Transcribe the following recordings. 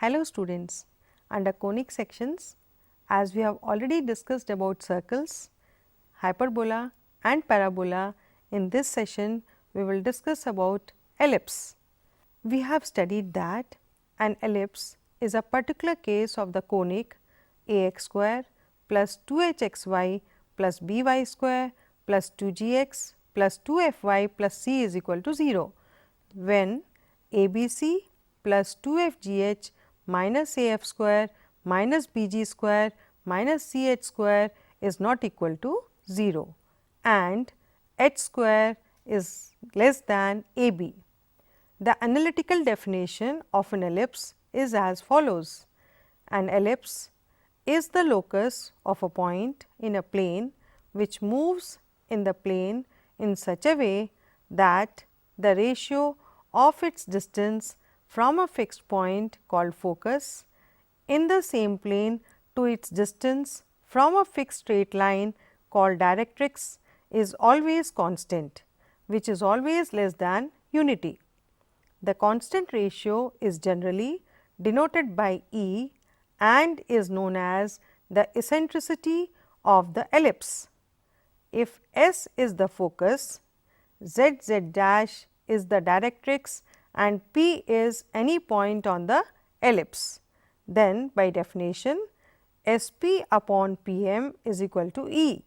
Hello students, under conic sections, as we have already discussed about circles, hyperbola and parabola, in this session we will discuss about ellipse. We have studied that an ellipse is a particular case of the conic ax square plus 2hxy plus by square plus 2gx plus 2fy plus c is equal to 0, when abc plus 2fgh minus af square minus bg square minus ch square is not equal to 0 and h square is less than ab. The analytical definition of an ellipse is as follows. An ellipse is the locus of a point in a plane which moves in the plane in such a way that the ratio of its distance from a fixed point called focus in the same plane to its distance from a fixed straight line called directrix is always constant, which is always less than unity. The constant ratio is generally denoted by E and is known as the eccentricity of the ellipse. If S is the focus, Z Z dash is the directrix and P is any point on the ellipse, then by definition SP upon PM is equal to E.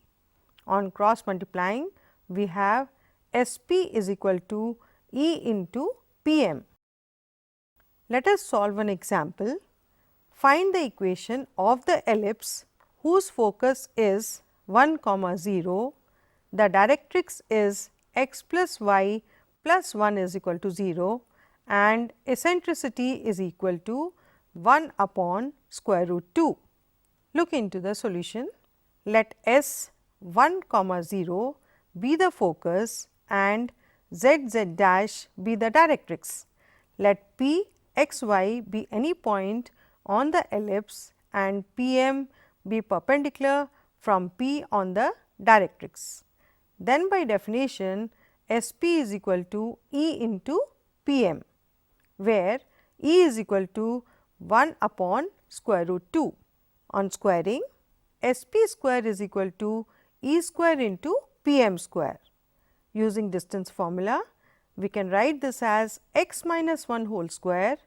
On cross multiplying, we have SP is equal to E into PM. Let us solve an example. Find the equation of the ellipse whose focus is 1, 0, the directrix is x plus y plus 1 is equal to 0 and eccentricity is equal to 1 upon square root 2. Look into the solution. Let S 1, 0 be the focus and z z dash be the directrix. Let P x y be any point on the ellipse and P m be perpendicular from P on the directrix. Then by definition S P is equal to E into P m, where E is equal to 1 upon square root 2. On squaring, S P square is equal to E square into P m square. Using distance formula, we can write this as x minus 1 whole square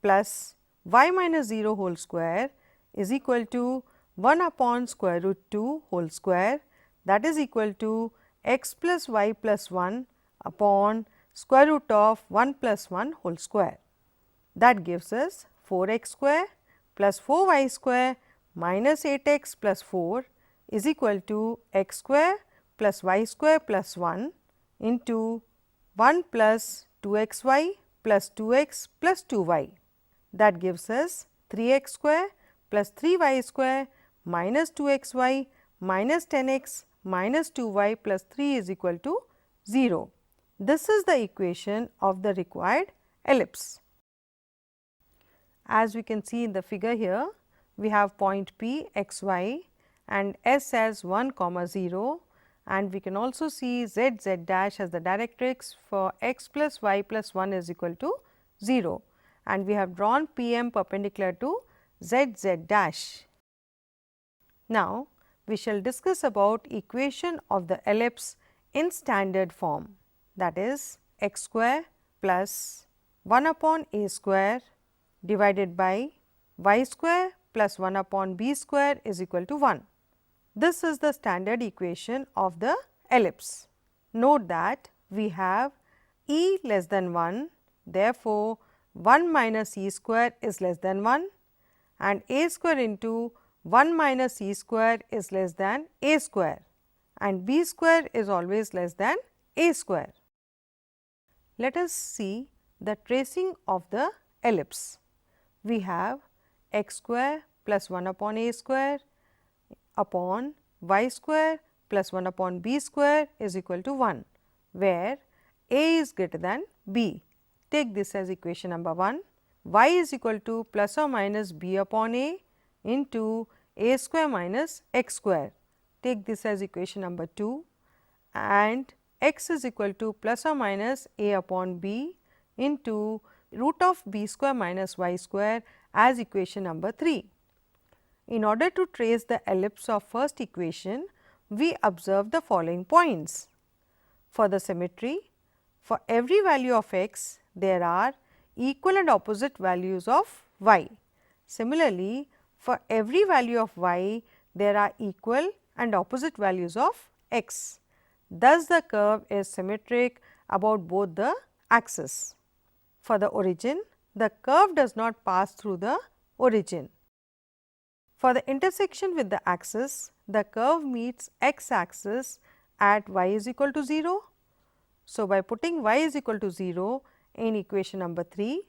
plus y minus 0 whole square is equal to 1 upon square root 2 whole square, that is equal to x plus y plus 1 upon square root of 1 plus 1 whole square. That gives us 4x square plus 4y square minus 8x plus 4 is equal to x square plus y square plus 1 into 1 plus 2xy plus 2x plus 2y. That gives us 3x square plus 3y square minus 2xy minus 10x minus 2y plus 3 is equal to 0. This is the equation of the required ellipse. As we can see in the figure here, we have point P x y and S as 1, 0, and we can also see z z dash as the directrix for x plus y plus 1 is equal to 0, and we have drawn P m perpendicular to z z dash. Now, we shall discuss about equation of the ellipse in standard form, that is x square plus 1 upon a square divided by y square plus 1 upon b square is equal to 1. This is the standard equation of the ellipse. Note that we have E less than 1, therefore, 1 minus E square is less than 1 and a square into 1 minus E square is less than a square and b square is always less than a square. Let us see the tracing of the ellipse. We have x square plus 1 upon a square upon y square plus 1 upon b square is equal to 1, where a is greater than b. Take this as equation number 1. Y is equal to plus or minus b upon a into a square minus x square. Take this as equation number 2, and x is equal to plus or minus a upon b into root of b square minus y square, as equation number 3. In order to trace the ellipse of first equation, we observe the following points. For the symmetry, for every value of x, there are equal and opposite values of y. Similarly, for every value of y, there are equal and opposite values of x. Thus, the curve is symmetric about both the axes. For the origin, the curve does not pass through the origin. For the intersection with the axis, the curve meets x axis at y is equal to 0. So, by putting y is equal to 0 in equation number 3,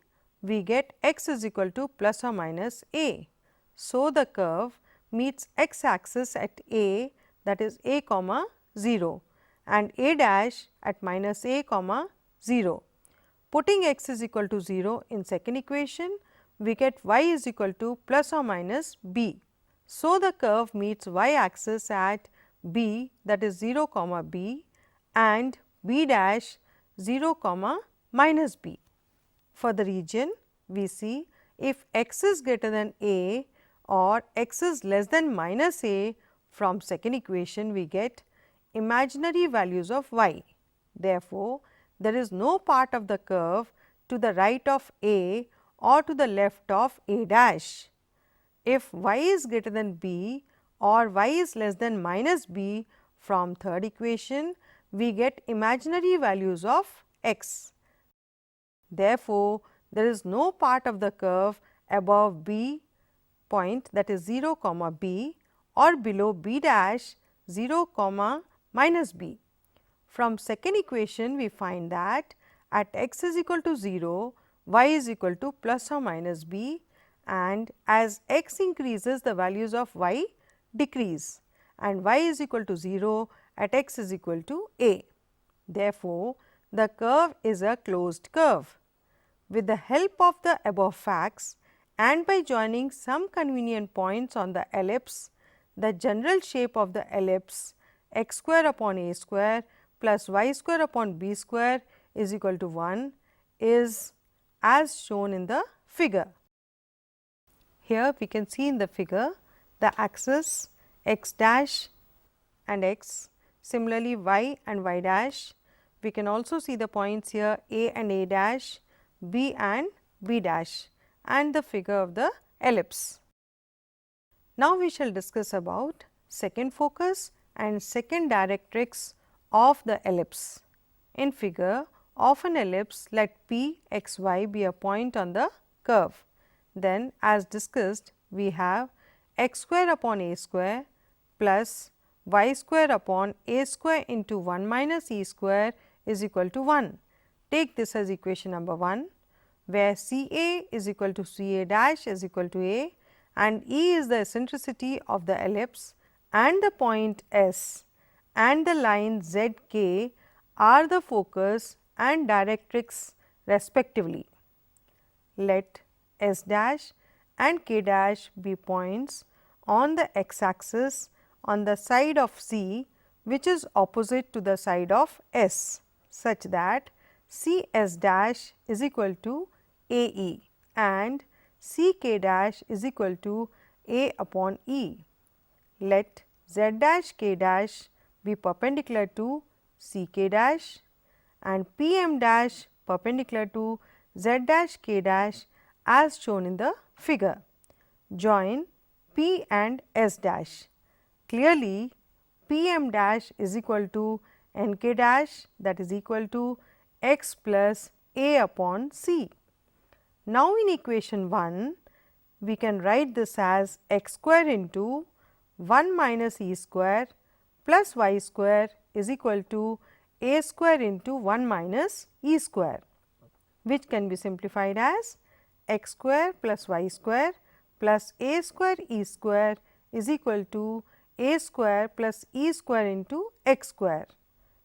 we get x is equal to plus or minus a. So, the curve meets x axis at a, that is a comma 0, and a dash at minus a comma 0. Putting x is equal to 0 in second equation, we get y is equal to plus or minus b. So, the curve meets y axis at b, that is 0 comma b, and b dash 0 comma minus b. For the region, we see if x is greater than a or x is less than minus a, from second equation we get imaginary values of y. Therefore, there is no part of the curve to the right of a or to the left of a dash. If y is greater than b or y is less than minus b, from third equation, we get imaginary values of x. Therefore, there is no part of the curve above b point, that is 0 comma b, or below b dash 0 comma minus b. From second equation, we find that at x is equal to 0, y is equal to plus or minus b, and as x increases, the values of y decrease, and y is equal to 0 at x is equal to a. Therefore, the curve is a closed curve. With the help of the above facts and by joining some convenient points on the ellipse, the general shape of the ellipse x square upon a square plus y square upon b square is equal to 1 is as shown in the figure. Here we can see in the figure the axis x dash and x, similarly y and y dash. We can also see the points here a and a dash, b and b dash, and the figure of the ellipse. Now, we shall discuss about second focus and second directrix of the ellipse. In figure of an ellipse, let p x y be a point on the curve. Then, as discussed, we have x square upon a square plus y square upon a square into 1 minus e square is equal to 1. Take this as equation number 1, where C A is equal to C A dash is equal to A, and E is the eccentricity of the ellipse, and the point S and the line Z K are the focus and directrix respectively. Let S dash and K dash be points on the x axis on the side of C, which is opposite to the side of S, such that C S dash is equal to A E and C K dash is equal to A upon E. Let Z dash K dash be perpendicular to C K dash and P M dash perpendicular to Z dash K dash as shown in the figure. Join P and S dash. Clearly, P M dash is equal to N K dash, that is equal to x plus A upon C. Now, in equation 1, we can write this as x square into 1 minus e square plus y square is equal to a square into 1 minus e square, which can be simplified as x square plus y square plus a square e square is equal to a square plus e square into x square,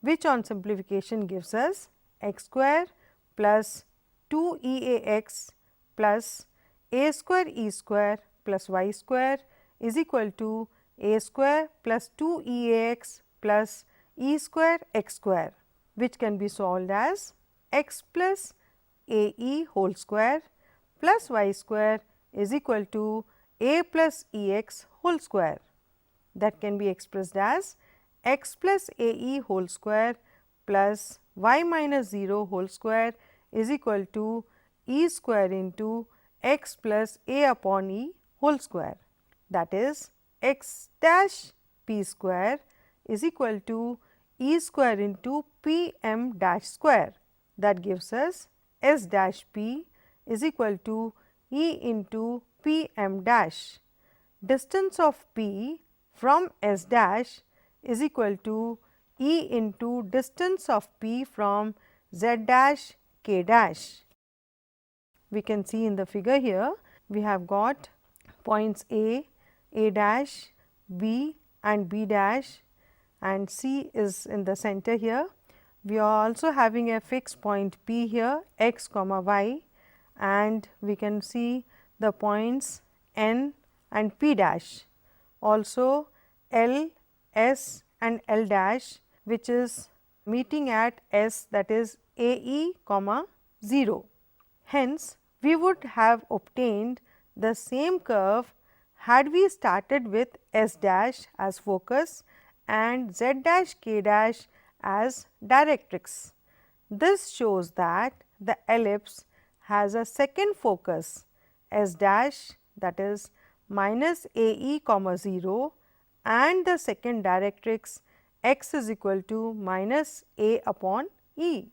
which on simplification gives us x square plus 2 e a x plus a square e square plus y square is equal to a square plus 2 e a x plus e square x square, which can be solved as x plus a e whole square plus y square is equal to a plus E x whole square. That can be expressed as x plus a e whole square plus y minus 0 whole square is equal to e square into x plus a upon e whole square. That is x dash p square is equal to e square into p m dash square. That gives us s dash p is equal to e into p m dash. Distance of p from s dash is equal to e into distance of p from z dash k dash. We can see in the figure here, we have got points A dash, B and B dash, and C is in the center here. We are also having a fixed point P here, x comma y, and we can see the points N and P dash. Also L, S and L dash, which is meeting at S, that is A e comma 0. Hence, we would have obtained the same curve had we started with S dash as focus and Z dash k dash as directrix. This shows that the ellipse has a second focus S dash, that is minus a e comma 0, and the second directrix x is equal to minus a upon e.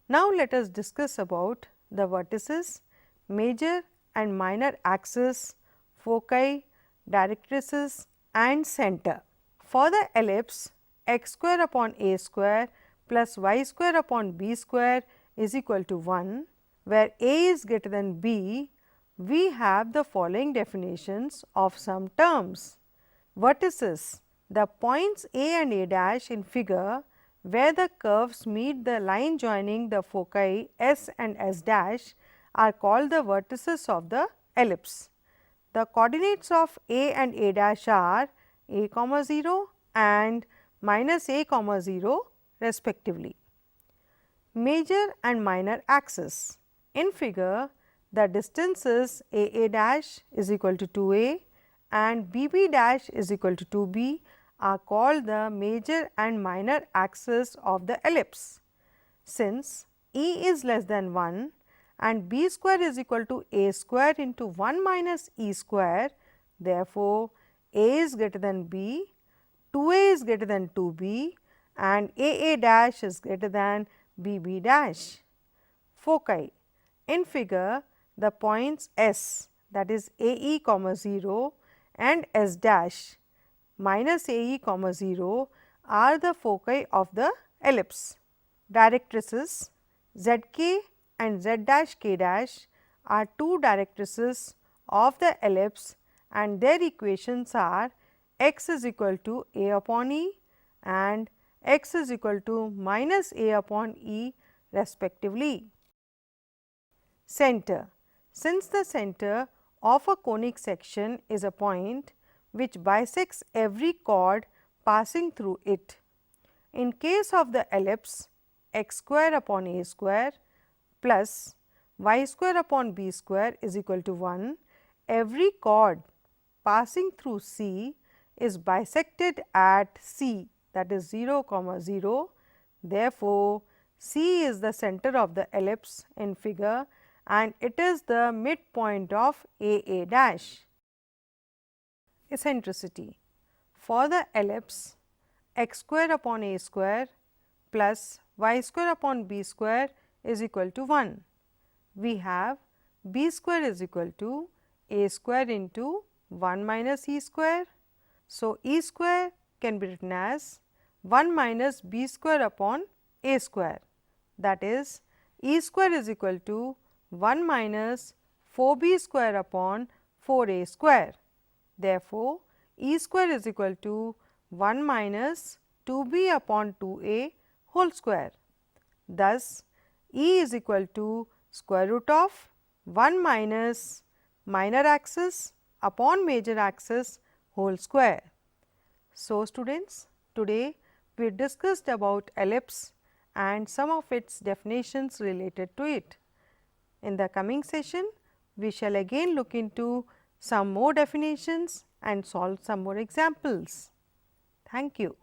Now, let us discuss about the vertices, major and minor axis, foci, directrices and center. For the ellipse, x square upon a square plus y square upon b square is equal to 1, where a is greater than b, we have the following definitions of some terms. Vertices, the points A and A dash in figure where the curves meet the line joining the foci S and S dash are called the vertices of the ellipse. The coordinates of A and A dash are a comma 0 and minus a comma 0 respectively. Major and minor axis. In figure, the distances a dash is equal to 2a and b dash is equal to 2b are called the major and minor axis of the ellipse. Since e is less than 1 and b square is equal to a square into 1 minus e square, therefore, a is greater than b, 2a is greater than 2b and a dash is greater than b dash. Foci. In figure, the points S, that is a e comma 0 and S dash minus a e comma 0 are the foci of the ellipse. Directrices z k and z dash k dash are two directrices of the ellipse and their equations are x is equal to a upon e and x is equal to minus a upon e respectively. Center. Since the center of a conic section is a point which bisects every chord passing through it. In case of the ellipse, x square upon a square plus y square upon b square is equal to 1, every chord passing through C is bisected at C, that is 0 comma 0. Therefore, C is the center of the ellipse in figure and it is the midpoint of a dash. Eccentricity. For the ellipse, x square upon a square plus y square upon b square is equal to 1. We have b square is equal to a square into 1 minus e square. So, e square can be written as 1 minus b square upon a square, that is e square is equal to 1 minus 4b square upon 4a square. Therefore, e square is equal to 1 minus 2b upon 2a whole square. Thus, e is equal to square root of 1 minus minor axis upon major axis whole square. So, students, today we discussed about ellipse and some of its definitions related to it. In the coming session, we shall again look into some more definitions and solve some more examples. Thank you.